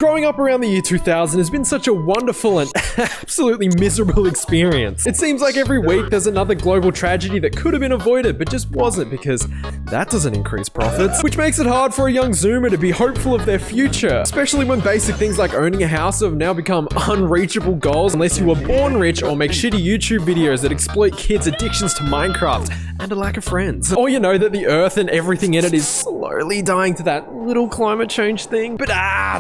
Growing up around the year 2000 has been such a wonderful and absolutely miserable experience. It seems like every week there's another global tragedy that could have been avoided but just wasn't, because that doesn't increase profits, which makes it hard for a young Zoomer to be hopeful of their future, especially when basic things like owning a house have now become unreachable goals unless you were born rich or make shitty YouTube videos that exploit kids' addictions to Minecraft and a lack of friends. Or you know that the earth and everything in it is slowly dying to that little climate change thing. But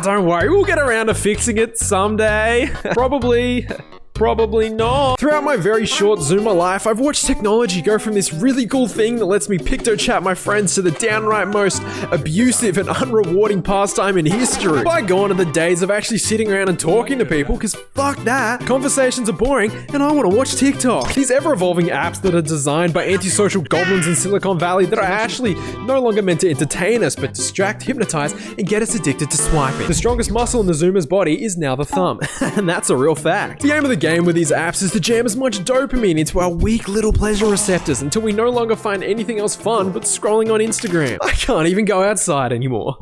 don't worry, we'll get around to fixing it someday. Probably not. Throughout my very short Zoomer life, I've watched technology go from this really cool thing that lets me picto-chat my friends to the downright most abusive and unrewarding pastime in history. Bygone are the days of actually sitting around and talking to people, because fuck that. Conversations are boring and I want to watch TikTok. These ever-evolving apps that are designed by antisocial goblins in Silicon Valley that are actually no longer meant to entertain us but distract, hypnotize, and get us addicted to swiping. The strongest muscle in the Zoomer's body is now the thumb. And that's a real fact. The aim of the game with these apps is to jam as much dopamine into our weak little pleasure receptors until we no longer find anything else fun but scrolling on Instagram. I can't even go outside anymore.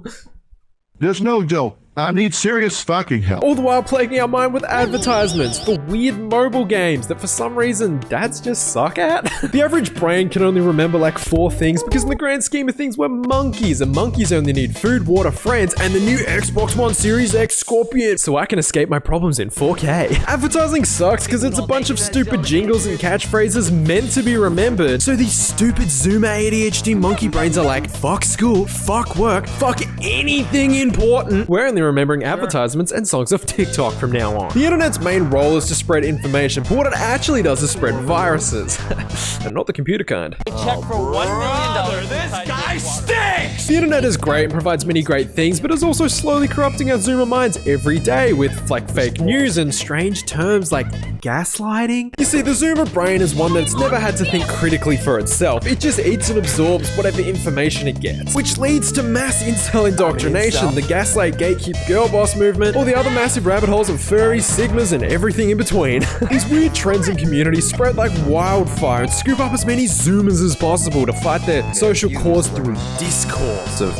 There's no dope. I need serious fucking help. All the while plaguing our mind with advertisements for weird mobile games that for some reason dads just suck at. The average brain can only remember like 4 things because in the grand scheme of things we're monkeys, and monkeys only need food, water, friends, and the new Xbox One Series X Scorpion so I can escape my problems in 4K. Advertising sucks because it's a bunch of stupid jingles and catchphrases meant to be remembered. So these stupid Zoomer ADHD monkey brains are like, fuck school, fuck work, fuck anything important. We're only remembering advertisements and songs of TikTok from now on. The internet's main role is to spread information, but what it actually does is spread viruses. And not the computer kind. Check for $1 million. This guy stinks! The internet is great and provides many great things, but is also slowly corrupting our Zoomer minds every day with like fake news and strange terms like gaslighting. You see, the Zoomer brain is one that's never had to think critically for itself. It just eats and absorbs whatever information it gets, which leads to mass incel indoctrination, the gaslight gatekeep girl boss movement, or the other massive rabbit holes of furries, sigmas, and everything in between. These weird trends and communities spread like wildfire and scoop up as many Zoomers as possible to fight their social cause through discourse of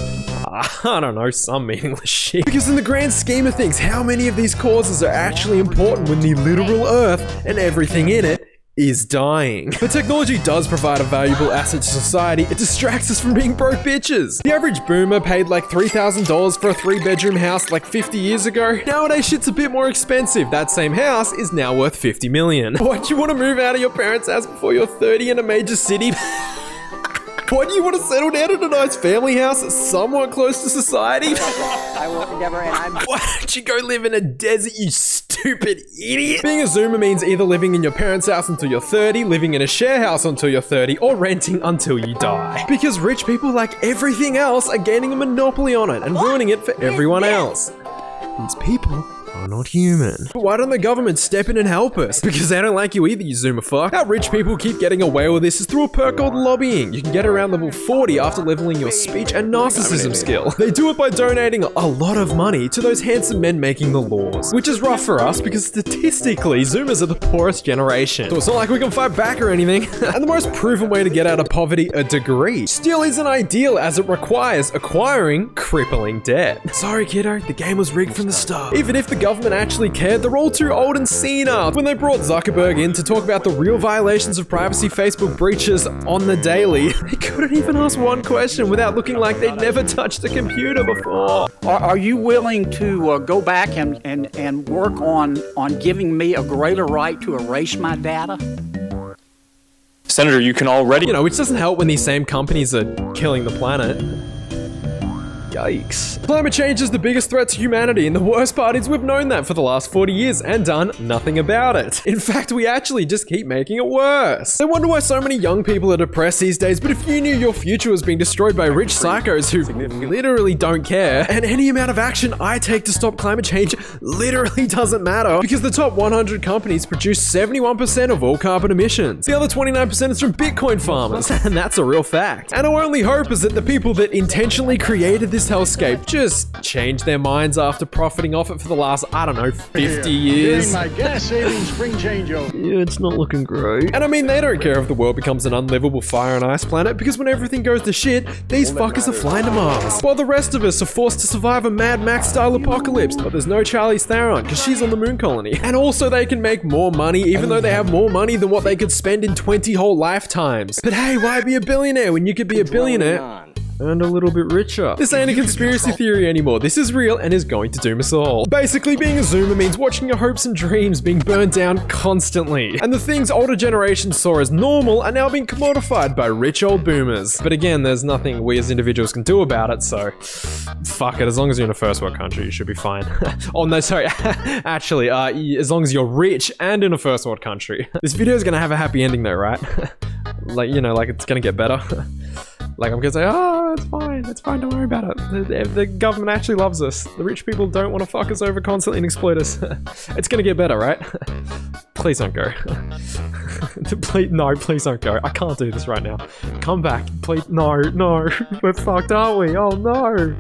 I don't know, some meaningless shit. Because in the grand scheme of things, how many of these causes are actually important when the literal earth and everything in it is dying? But technology does provide a valuable asset to society. It distracts us from being broke bitches. The average boomer paid like $3,000 for a 3-bedroom house like 50 years ago. Nowadays shit's a bit more expensive. That same house is now worth $50 million. What, you want to move out of your parents' house before you're 30 in a major city? Why do you want to settle down in a nice family house somewhat close to society? I will endeavor, and I'm... Why don't you go live in a desert, you stupid idiot? Being a Zoomer means either living in your parents' house until you're 30, living in a share house until you're 30, or renting until you die. Because rich people, like everything else, are gaining a monopoly on it and ruining it for everyone else. These people are not human. But why don't the government step in and help us? Because they don't like you either, you Zoomer fuck. How rich people keep getting away with this is through a perk called lobbying. You can get around level 40 after leveling your speech and narcissism skill. They do it by donating a lot of money to those handsome men making the laws. Which is rough for us because statistically, Zoomers are the poorest generation. So it's not like we can fight back or anything. And the most proven way to get out of poverty, a degree, still isn't ideal as it requires acquiring crippling debt. Sorry kiddo, the game was rigged from the start. Even if the government actually cared, they're all too old and senile. When they brought Zuckerberg in to talk about the real violations of privacy Facebook breaches on the daily, they couldn't even ask one question without looking like they'd never touched a computer before. Are you willing to go back and work on giving me a greater right to erase my data? Senator, you can already... You know, which doesn't help when these same companies are killing the planet. Yikes. Climate change is the biggest threat to humanity, and the worst part is we've known that for the last 40 years and done nothing about it. In fact, we actually just keep making it worse. I wonder why so many young people are depressed these days, but if you knew your future was being destroyed by rich psychos who literally don't care, and any amount of action I take to stop climate change literally doesn't matter, because the top 100 companies produce 71% of all carbon emissions. The other 29% is from Bitcoin farmers, and that's a real fact. And our only hope is that the people that intentionally created this this hellscape just changed their minds after profiting off it for the last, I don't know, 50 years. Getting my gas savings spring changeover. Yeah, it's not looking great. And I mean, they don't care if the world becomes an unlivable fire and ice planet, because when everything goes to shit, these fuckers are flying to Mars. While the rest of us are forced to survive a Mad Max-style apocalypse, but there's no Charlize Theron, because she's on the moon colony. And also they can make more money, even though they have more money than what they could spend in 20 whole lifetimes. But hey, why be a billionaire when you could be a billionaire and a little bit richer? This ain't a conspiracy theory anymore. This is real and is going to doom us all. Basically, being a zoomer means watching your hopes and dreams being burned down constantly. And the things older generations saw as normal are now being commodified by rich old boomers. But again, there's nothing we as individuals can do about it, so fuck it. As long as you're in a first world country, you should be fine. Oh no, sorry. Actually, as long as you're rich and in a first world country. This video is gonna have a happy ending though, right? Like, you know, like it's gonna get better. Like, I'm gonna say, oh, it's fine, don't worry about it. The government actually loves us. The rich people don't want to fuck us over constantly and exploit us. It's gonna get better, right? Please don't go. Please don't go. I can't do this right now. Come back, please. No, we're fucked, aren't we? Oh no.